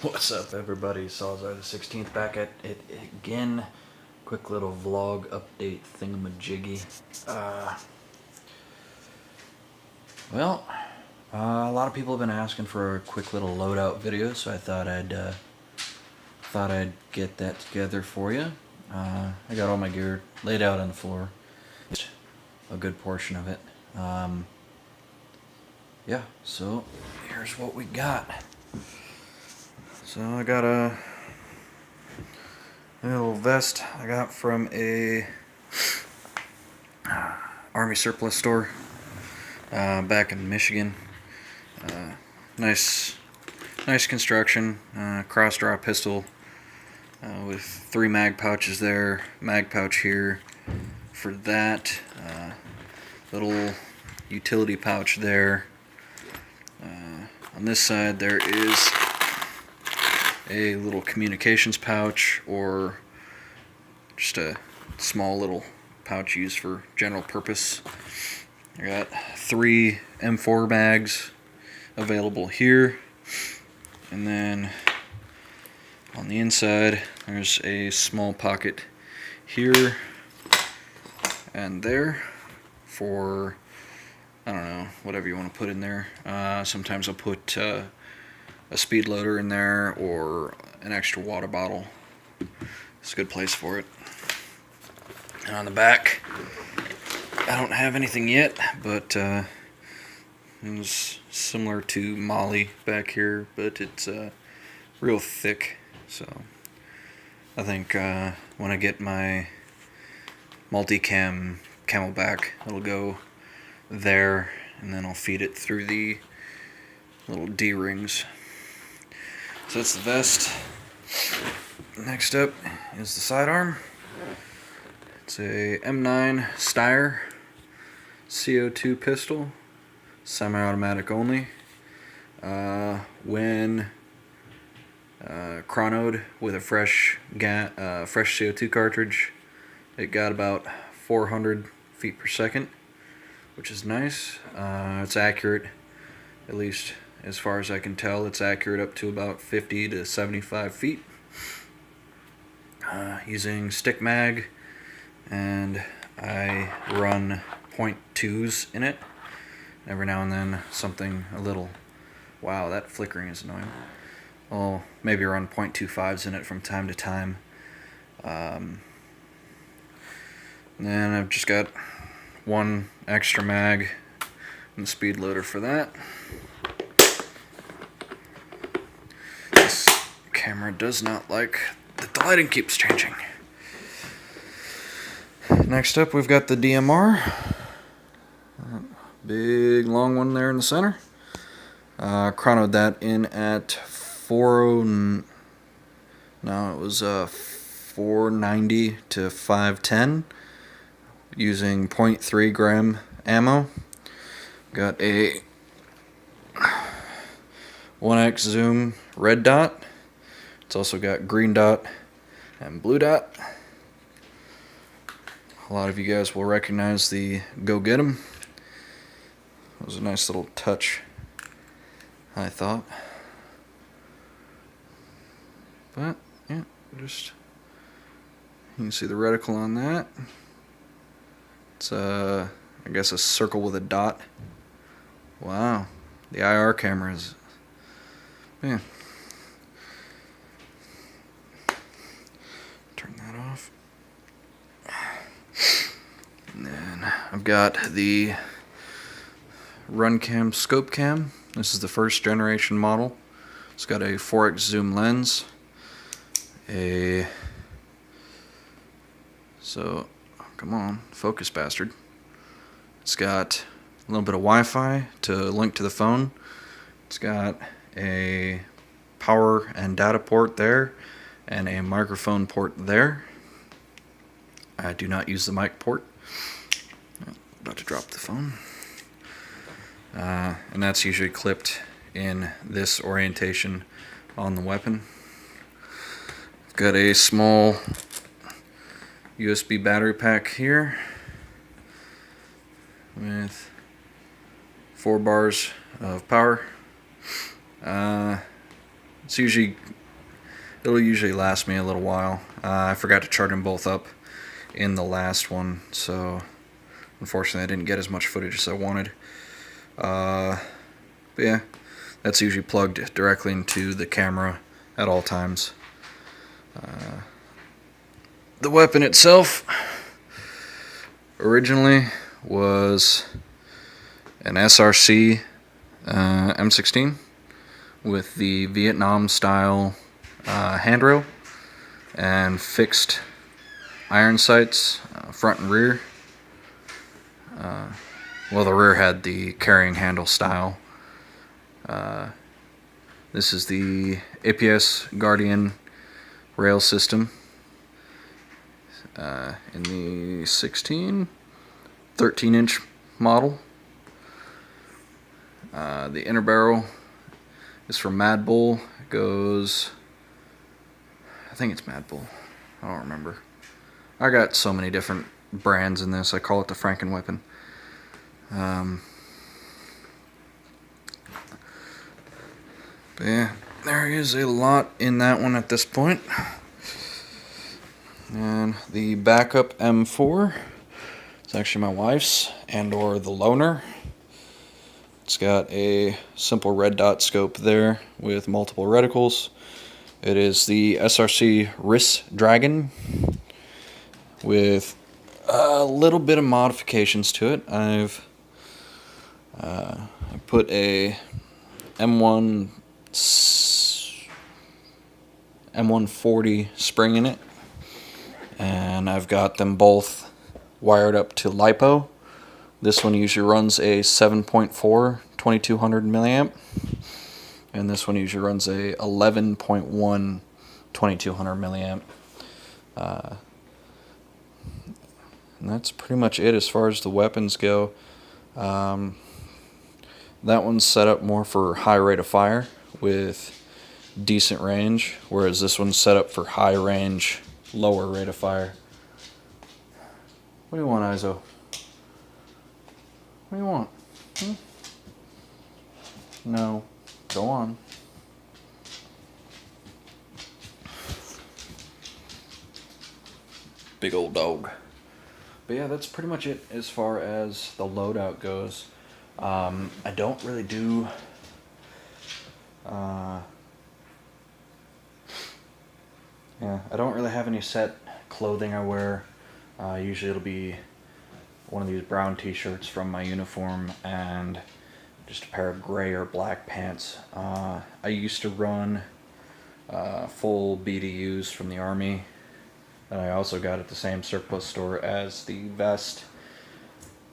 What's up, everybody? Salazar the 16th back at it again. Quick little vlog update thingamajiggy. Well, a lot of people have been asking for a quick little loadout video, so I thought I'd get that together for you. I got all my gear laid out on the floor, a good portion of it. Yeah, so here's what we got. So I got a little vest I got from a Army surplus store back in Michigan. Nice construction, cross draw pistol with 3 mag pouches there, mag pouch here for that, little utility pouch there. On this side there is a little communications pouch, or just a small little pouch used for general purpose. I got 3 M4 bags available here, and then on the inside there's a small pocket here and there for, I don't know, whatever you want to put in there. Sometimes I'll put a speed loader in there or an extra water bottle. It's a good place for it. And on the back, I don't have anything yet, but it's similar to Molly back here, but it's real thick. So I think when I get my multicam camelback, it'll go there, and then I'll feed it through the little D-rings. So that's the vest. Next up is the sidearm. It's a M9 Steyr CO2 pistol, semi-automatic only. When chronoed with a fresh CO2 cartridge, it got about 400 feet per second, which is nice. It's accurate, at least as far as I can tell. It's accurate up to about 50 to 75 feet. Using stick mag, and I run .2s in it. Every now and then something a little, wow, that flickering is annoying. I'll maybe run .25s in it from time to time. And then I've just got 1 extra mag and the speed loader for that. This camera does not like that the lighting keeps changing. Next up, we've got the DMR. Big long one there in the center. Chronoed that in at 490 to 510 using 0.3 gram ammo. Got a 1x zoom red dot. It's also got green dot and blue dot. A lot of you guys will recognize the Go Get 'em. It was a nice little touch, I thought. But yeah, just you can see the reticle on that. It's I guess a circle with a dot. Wow, the IR camera is, man. Turn that off. And then I've got the Runcam scope cam. This is the first generation model. It's got a 4x zoom lens. So come on, focus, bastard. It's got a little bit of Wi-Fi to link to the phone. It's got a power and data port there, and a microphone port there. I do not use the mic port. About to drop the phone. And that's usually clipped in this orientation on the weapon. I've got a small USB battery pack here with 4 bars of power. it'll usually last me a little while. I forgot to charge them both up in the last one, so unfortunately I didn't get as much footage as I wanted. But yeah, that's usually plugged directly into the camera at all times. The weapon itself originally was an SRC M16 with the Vietnam style handrail and fixed iron sights, front and rear. Well, the rear had the carrying handle style. This is the APS Guardian rail system in the 13-inch model. The inner barrel is from Mad Bull. It goes, I think it's Mad Bull. I don't remember. I got so many different brands in this. I call it the Franken weapon. But yeah, there is a lot in that one at this point. And the backup M4, it's actually my wife's, and or the loaner. It's got a simple red dot scope there with multiple reticles. It is the SRC RIS Dragon with a little bit of modifications to it. I put a M140 spring in it, and I've got them both wired up to LiPo. This one usually runs a 7.4 2200 milliamp, and this one usually runs a 11.1 2200 milliamp. And that's pretty much it as far as the weapons go. That one's set up more for high rate of fire with decent range, whereas this one's set up for high range, lower rate of fire. What do you want, Izo? What do you want? No. Go on. Big old dog. But yeah, that's pretty much it as far as the loadout goes. I don't really do I don't really have any set clothing I wear. Usually it'll be one of these brown t-shirts from my uniform and just a pair of gray or black pants. I used to run full BDUs from the Army that I also got at the same surplus store as the vest,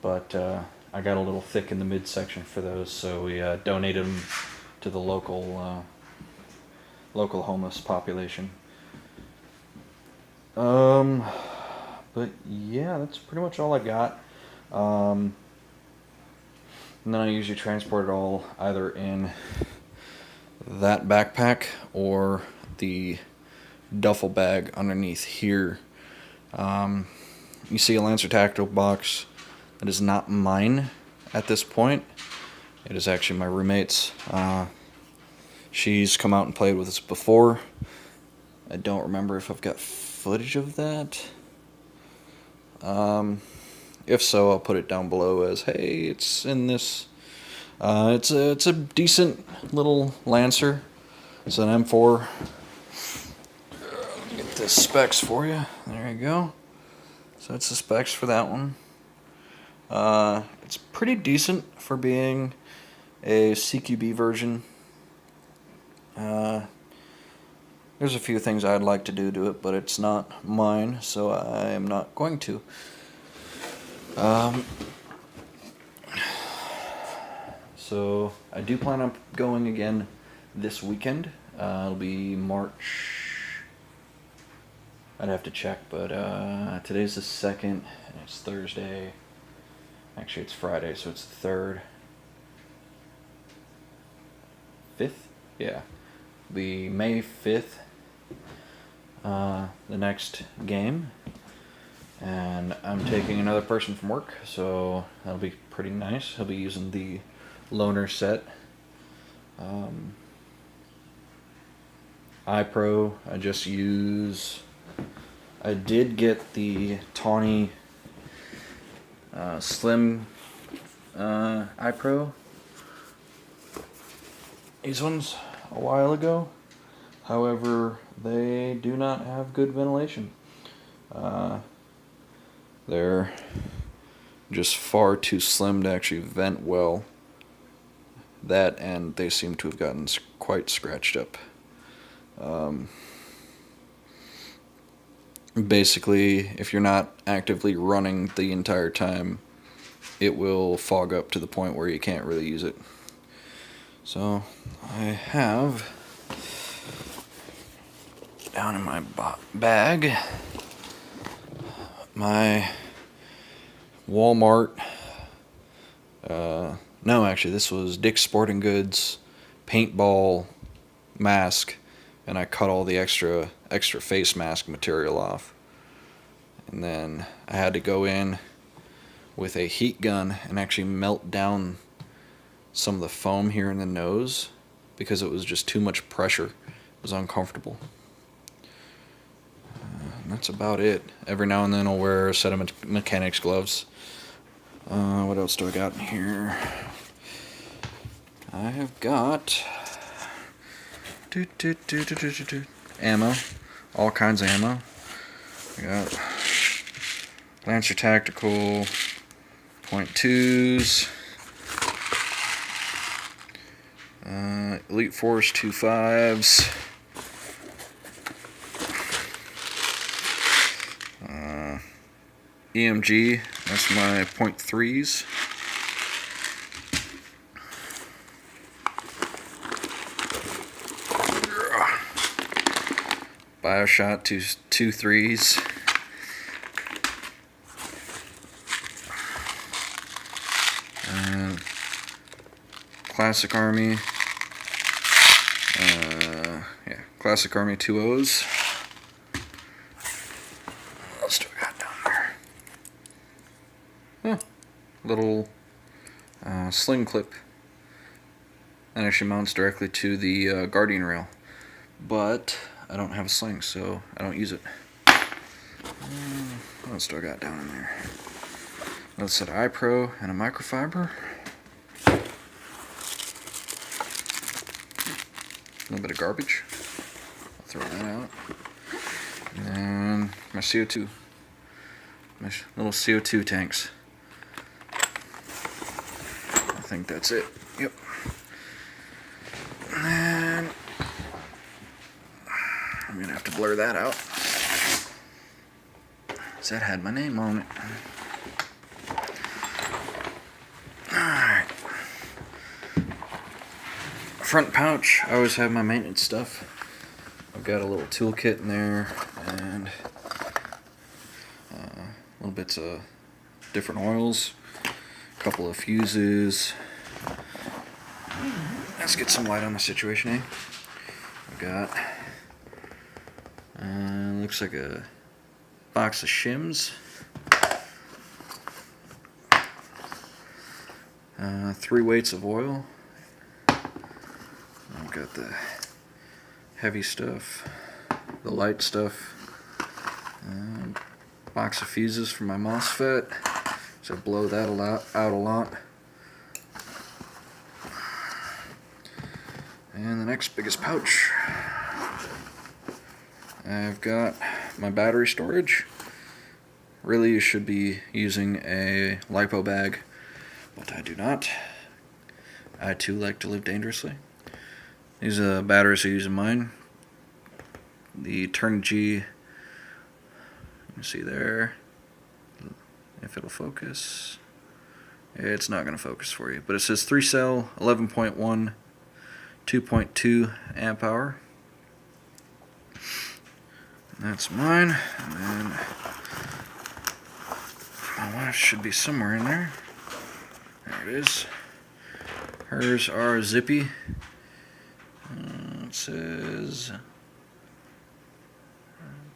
but I got a little thick in the midsection for those, so we donated them to the local homeless population. But yeah, that's pretty much all I got. And then I usually transport it all either in that backpack or the duffel bag underneath here. You see a Lancer Tactical box. That is not mine at this point. It is actually my roommate's. She's come out and played with us before. I don't remember if I've got footage of that. If so, I'll put it down below as, hey, it's in this. It's a decent little Lancer. It's an M4. Let me get the specs for you. There you go. So that's the specs for that one. It's pretty decent for being a CQB version. There's a few things I'd like to do to it, but it's not mine, so I am not going to. So I do plan on going again this weekend. It'll be March. I'd have to check, but today's the 2nd, and it's Thursday. Actually, it's Friday, so it's the 3rd. 5th? Yeah. It'll be May 5th. The next game. And I'm taking another person from work, so that'll be pretty nice. He'll be using the loaner set. iPro. I did get the Tawny Slim iPro. These ones a while ago. However, they do not have good ventilation. They're just far too slim to actually vent well. That, and they seem to have gotten quite scratched up. Basically, if you're not actively running the entire time, it will fog up to the point where you can't really use it. So I have down in my bag my Walmart, no, actually this was Dick's Sporting Goods paintball mask, and I cut all the extra face mask material off, and then I had to go in with a heat gun and actually melt down some of the foam here in the nose because it was just too much pressure. It was uncomfortable. That's about it. Every now and then I'll wear a set of mechanics gloves. What else do I got in here? I have got ammo, all kinds of ammo. I got Lancer Tactical .2s, Elite Force 2.5s, EMG, that's my .3s. Bioshock 2.3s. Classic Army. Classic Army 2.0s. What else do we got down there? Little sling clip. That actually mounts directly to the guardian rail. But I don't have a sling, so I don't use it. What else do I got down in there? Another set of iPro and a microfiber. A little bit of garbage. I'll throw that out. And my CO2. My little CO2 tanks. I think that's it. Yep. And I'm gonna have to blur that out. Because that had my name on it. Alright. Front pouch, I always have my maintenance stuff. I've got a little toolkit in there and little bits of different oils, a couple of fuses. Let's get some light on the situation, eh? I've got looks like a box of shims, 3 weights of oil. I've got the heavy stuff, the light stuff, box of fuses for my MOSFET, so blow that out a lot. And the next biggest pouch, I've got my battery storage. Really, you should be using a LiPo bag, but I do not. I too like to live dangerously. These are the batteries I use in mine. The Turn-G, you can see there, if it'll focus. It's not going to focus for you, but it says 3-cell, 11.1, 2.2 amp hour. That's mine, and then my wife's should be somewhere in there. There it is. Hers are zippy. It says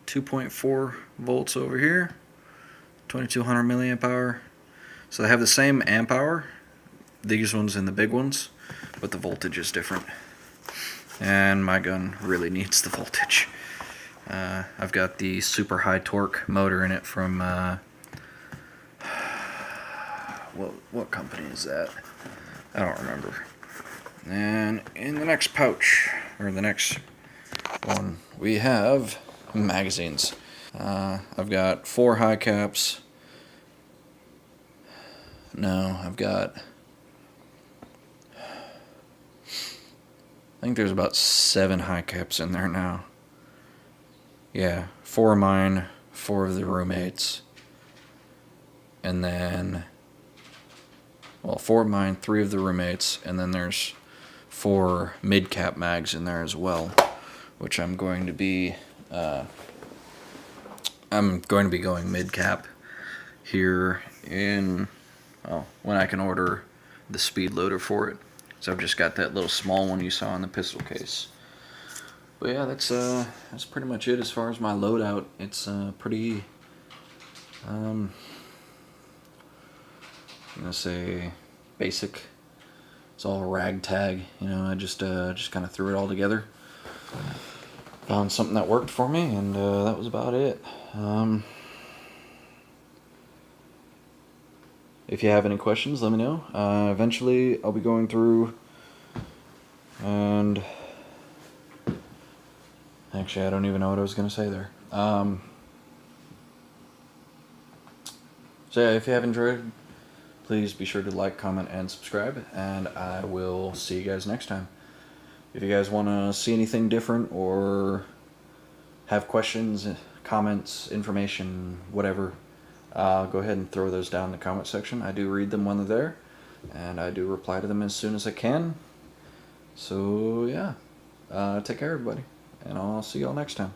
2.4 volts over here, 2200 milliamp hour. So they have the same amp hour, these ones and the big ones, but the voltage is different. and my gun really needs the voltage. I've got the super high torque motor in it from what company is that? I don't remember. And in the next pouch, or the next one, we have magazines. I've got 4 high caps. No, I've got, I think there's about 7 high caps in there now. Yeah, 4 of mine, 4 of the roommates, and then, well, 4 of mine, 3 of the roommates, and then there's 4 mid-cap mags in there as well, which I'm going to be going mid-cap here in, when I can order the speed loader for it. So I've just got that little small one you saw in the pistol case. But yeah, that's pretty much it as far as my loadout. It's pretty, I'm gonna say basic. It's all ragtag, you know. I just kind of threw it all together, found something that worked for me, and that was about it. If you have any questions, let me know. Eventually, I'll be going through and. Actually, I don't even know what I was going to say there. So yeah, if you have enjoyed, please be sure to like, comment, and subscribe, and I will see you guys next time. If you guys want to see anything different or have questions, comments, information, whatever, go ahead and throw those down in the comment section. I do read them when they're there, and I do reply to them as soon as I can. So yeah, take care everybody, and I'll see y'all next time.